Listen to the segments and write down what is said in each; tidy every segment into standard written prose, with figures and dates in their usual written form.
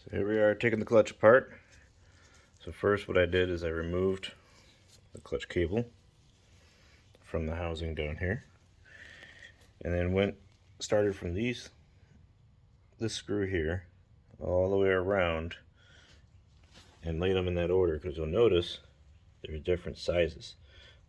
So here we are taking the clutch apart. So first what I did is I removed the clutch cable from the housing down here, and then started from this screw here all the way around and laid them in that order, because you'll notice there's different sizes.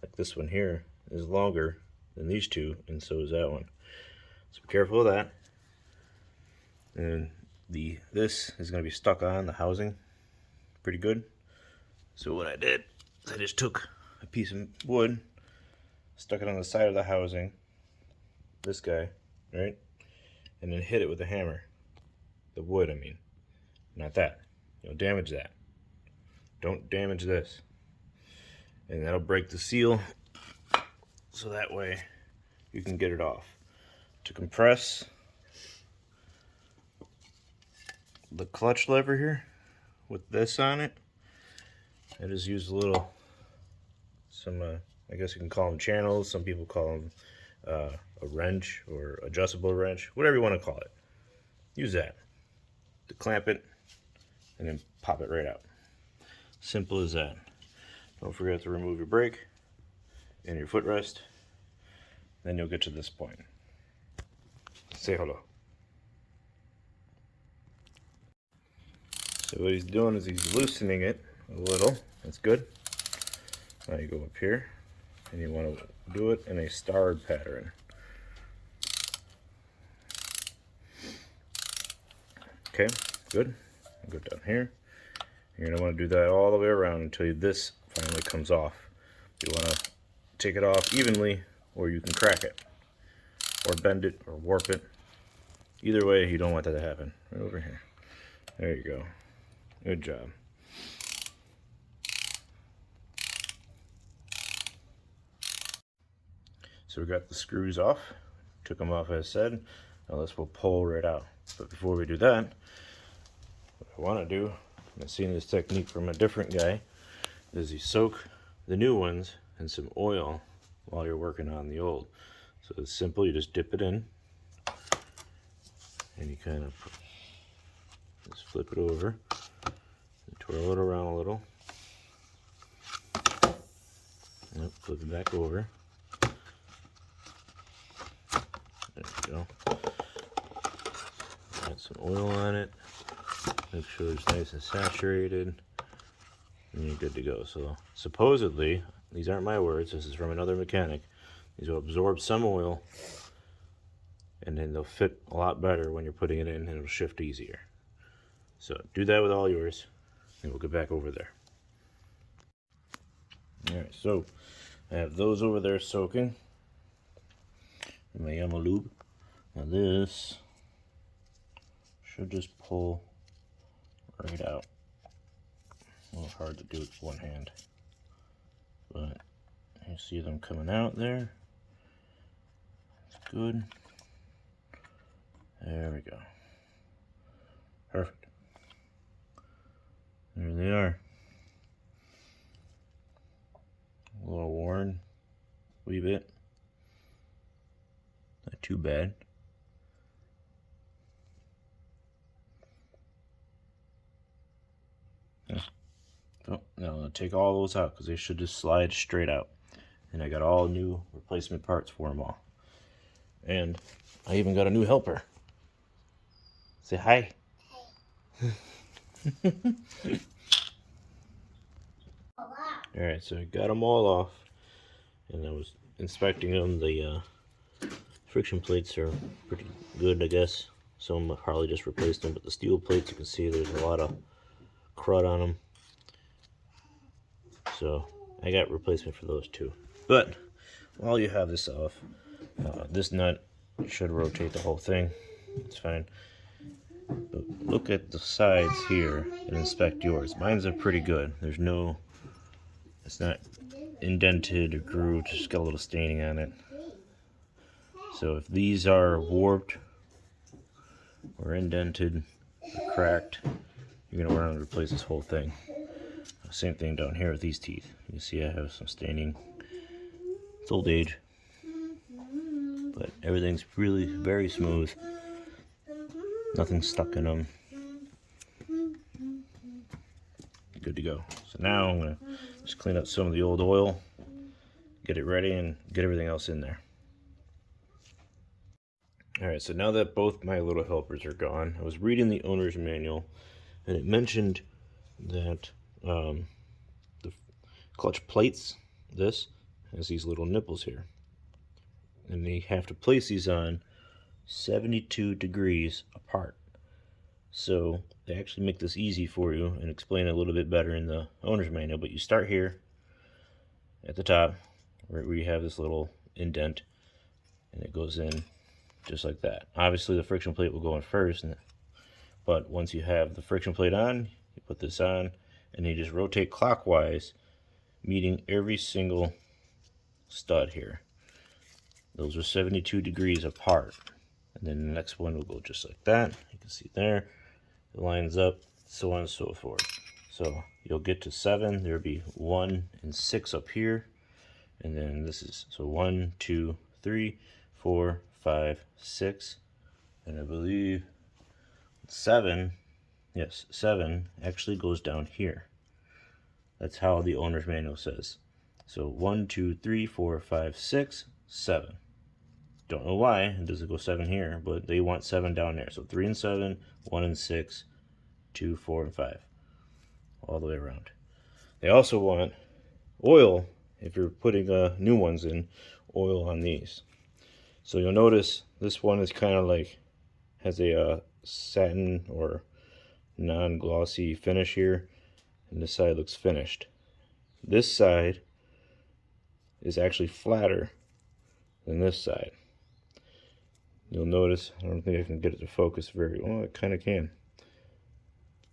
Like this one here is longer than these two, and so is that one. So be careful of that. And this is going to be stuck on the housing pretty good. So what I did is I just took a piece of wood, stuck it on the side of the housing, this guy, right? And then hit it with a hammer. The wood, I mean. Not that. You'll damage that. Don't damage this. And that'll break the seal, so that way you can get it off. To compress the clutch lever here with this on it, I just use I guess you can call them channels. Some people call them a wrench or adjustable wrench, whatever you want to call it. Use that to clamp it and then pop it right out. Simple as that. Don't forget to remove your brake and your footrest. Then you'll get to this point. Say hello. So what he's doing is he's loosening it a little. That's good. Now you go up here and you want to do it in a starred pattern. Okay, good. Go down here. You're going to want to do that all the way around until this finally comes off. You want to take it off evenly, or you can crack it, or bend it, or warp it. Either way, you don't want that to happen. Right over here. There you go. Good job. So we got the screws off. Took them off as said. Now this will pull right out. But before we do that, what I want to do, I've seen this technique from a different guy, is you soak the new ones in some oil while you're working on the old. So it's simple. You just dip it in, and you kind of just flip it over and twirl it around a little. Yep, flip it back over. There you go. Add some oil on it. Make sure it's nice and saturated, and you're good to go. So supposedly, these aren't my words, this is from another mechanic, these will absorb some oil, and then they'll fit a lot better when you're putting it in, and it'll shift easier. So do that with all yours, and we'll get back over there. Alright, so I have those over there soaking in my Yamaha lube. Now this should just pull right out. A little hard to do with one hand, but you see them coming out there. That's good. There we go. Perfect. There they are. A little worn, wee bit. Not too bad. Oh, now I'm going to take all those out because they should just slide straight out. And I got all new replacement parts for them all. And I even got a new helper. Say hi. Alright, so I got them all off. And I was inspecting them. The friction plates are pretty good, I guess. Some I probably just replaced them, but the steel plates, you can see there's a lot of crud on them. So I got replacement for those too. But while you have this off, this nut should rotate the whole thing. It's fine. But look at the sides here and inspect yours. Mine's are pretty good. It's not indented or grooved, just got a little staining on it. So if these are warped or indented or cracked, you're going to want to replace this whole thing. Same thing down here with these teeth. You see I have some staining. It's old age, but everything's really very smooth. Nothing stuck in them. good to go. So now I'm going to just clean up some of the old oil, get it ready, and get everything else in there. Alright, so now that both my little helpers are gone, I was reading the owner's manual, and it mentioned that the clutch plates, this, has these little nipples here. And they have to place these on 72 degrees apart. So they actually make this easy for you and explain it a little bit better in the owner's manual. But you start here at the top, right where you have this little indent, and it goes in just like that. Obviously the friction plate will go in first, but once you have the friction plate on, you put this on, and you just rotate clockwise, meeting every single stud here. Those are 72 degrees apart. And then the next one will go just like that. You can see there, it lines up, so on and so forth. So you'll get to 7, there'll be 1 and 6 up here. And then this is, so 1, 2, 3, 4, 5, 6, and I believe 7, yes, 7 actually goes down here. That's how the owner's manual says. So 1, 2, 3, 4, 5, 6, 7. Don't know why it doesn't go 7 here, but they want 7 down there. So 3 and 7, 1 and 6, 2, 4, and 5, all the way around. They also want oil, if you're putting new ones in, oil on these. So you'll notice this one is kind of like, has a satin or non-glossy finish here, and this side looks finished. This side is actually flatter than this side. You'll notice, I don't think I can get it to focus very well. I kind of can.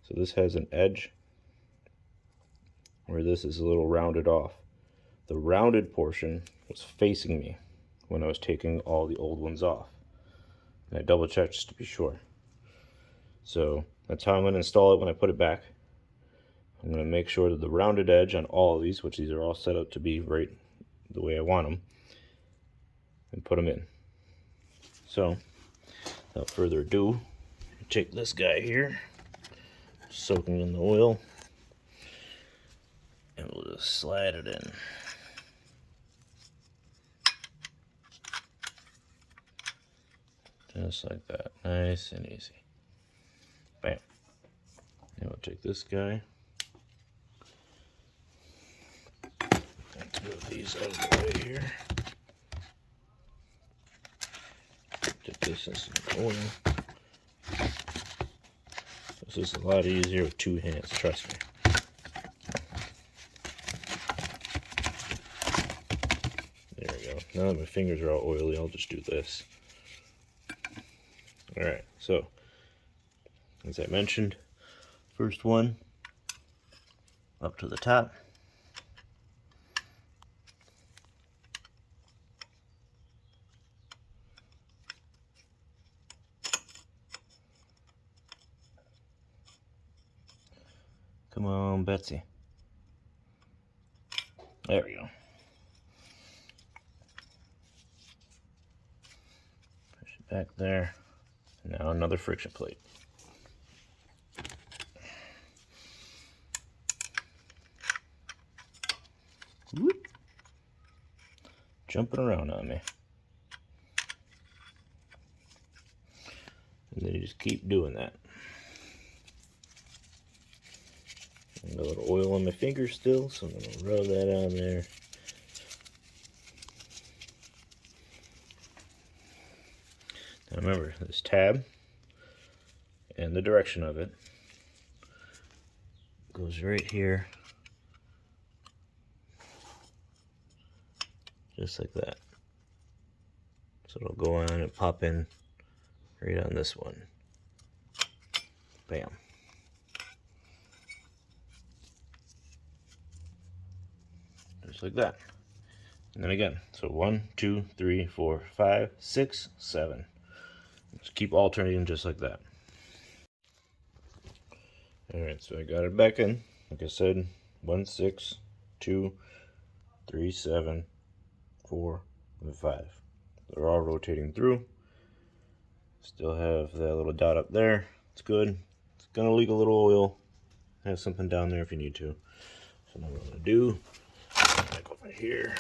So this has an edge where this is a little rounded off. The rounded portion was facing me when I was taking all the old ones off. And I double checked just to be sure. So that's how I'm going to install it when I put it back. I'm going to make sure that the rounded edge on all of these, which these are all set up to be right the way I want them, and put them in. So without further ado, take this guy here, soaking in the oil, and we'll just slide it in. Just like that, nice and easy. Bam. And we'll take this guy. Let's move these out of the way here. Dip this in some oil. This is a lot easier with 2 hands, trust me. There we go. Now that my fingers are all oily, I'll just do this. Alright, so as I mentioned, first one up to the top. Come on, Betsy. There we go. Push it back there. Now another friction plate. Whoop. Jumping around on me. And then you just keep doing that. I got a little oil on my fingers still, so I'm going to rub that on there. Now remember, this tab and the direction of it goes right here, just like that. So it'll go on and pop in right on this one. Bam. Just like that. And then again, so 1, 2, 3, 4, 5, 6, 7. Just keep alternating just like that. Alright, so I got it back in. Like I said, 1, 6, 2, 3, 7, 4, and 5. They're all rotating through. Still have that little dot up there. It's good. It's gonna leak a little oil. have something down there if you need to. So now what I'm going to do, back over here,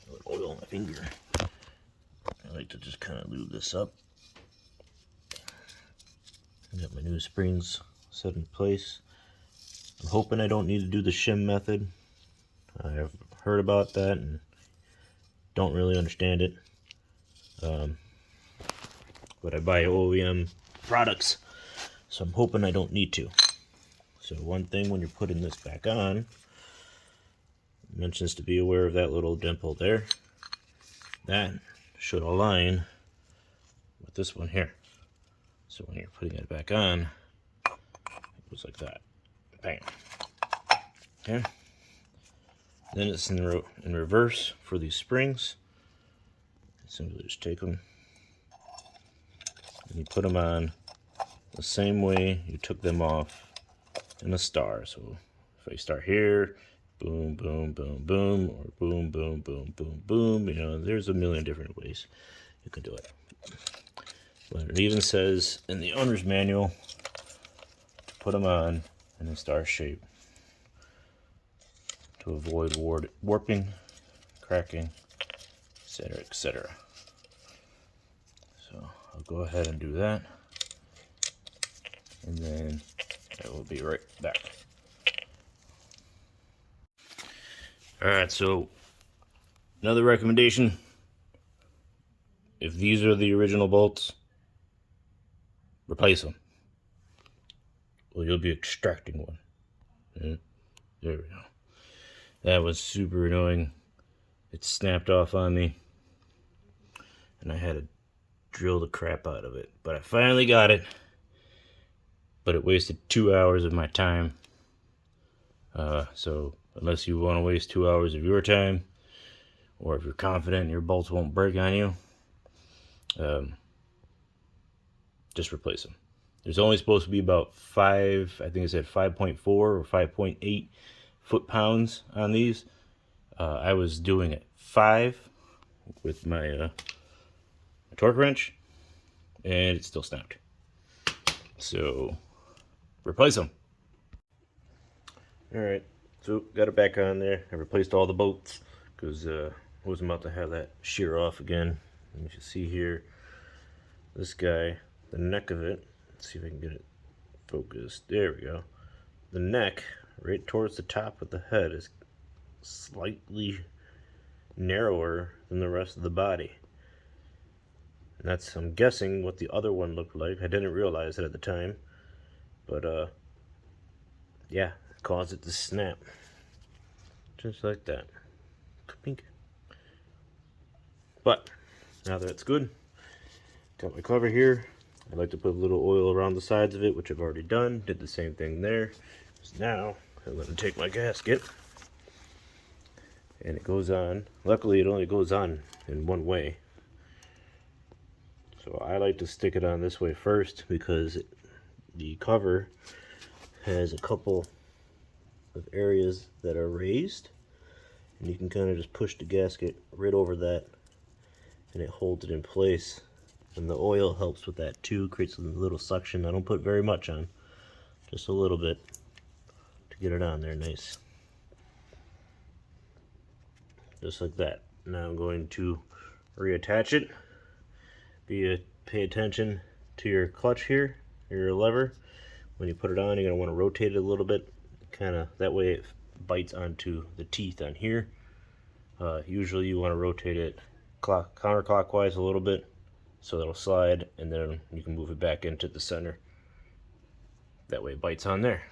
a little oil on my finger. I like to just kind of lube this up. I got my new springs set in place. I'm hoping I don't need to do the shim method. I have heard about that and don't really understand it. But I buy OEM products, so I'm hoping I don't need to. So one thing when you're putting this back on, it mentions to be aware of that little dimple there. That should align with this one here. So when you're putting it back on, it goes like that. Bang. Okay. Then it's in reverse for these springs. Simply just take them and you put them on the same way you took them off in a star. So if I start here, boom, boom, boom, boom, or boom, boom, boom, boom, boom, you know, there's a million different ways you can do it. But it even says in the owner's manual to put them on in a star shape to avoid warping, cracking, etc., etc. So I'll go ahead and do that, and then I will be right back. Alright, so another recommendation, if these are the original bolts, replace them. Well, you'll be extracting one. Yeah, there we go. That was super annoying. It snapped off on me, and I had to drill the crap out of it. But I finally got it, but it wasted 2 hours of my time. So unless you want to waste 2 hours of your time, or if you're confident your bolts won't break on you, just replace them. There's only supposed to be about 5, I think it said 5.4 or 5.8 foot-pounds on these. I was doing it 5 with my torque wrench, and it still snapped. So replace them. Alright, so got it back on there. I replaced all the bolts because I wasn't about to have that shear off again. And you can see here, this guy, the neck of it, let's see if I can get it focused. There we go. The neck, right towards the top of the head, is slightly narrower than the rest of the body. And that's, I'm guessing, what the other one looked like. I didn't realize it at the time. But, yeah, it caused it to snap. Just like that. Pink. But, now that it's good, got my cover here. I like to put a little oil around the sides of it, which I've already done. Did the same thing there. So now, I'm going to take my gasket. And it goes on. Luckily, it only goes on in one way. So I like to stick it on this way first because the cover has a couple of areas that are raised. And you can kind of just push the gasket right over that, and it holds it in place. And the oil helps with that too, creates a little suction. I don't put very much on, just a little bit to get it on there nice. Just like that. Now I'm going to reattach it. Pay attention to your clutch here, your lever. When you put it on, you're going to want to rotate it a little bit, kind of that way it bites onto the teeth on here. Usually you want to rotate it counterclockwise a little bit so it'll slide, and then you can move it back into the center. That way it bites on there.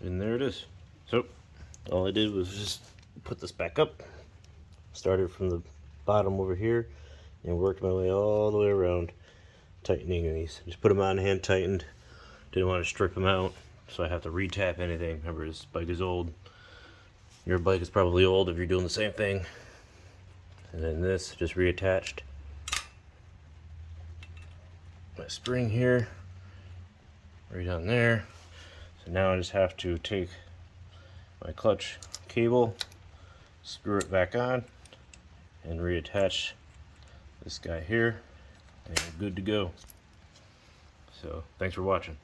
And there it is. So all I did was just put this back up, started from the bottom over here, and worked my way all the way around, tightening these. Just put them on hand tightened. Didn't want to strip them out, so I have to retap anything. Remember, this bike is old. Your bike is probably old if you're doing the same thing. And then this, just reattached. My spring here, right on there. So now I just have to take my clutch cable, screw it back on, and reattach this guy here, and I'm good to go. So thanks for watching.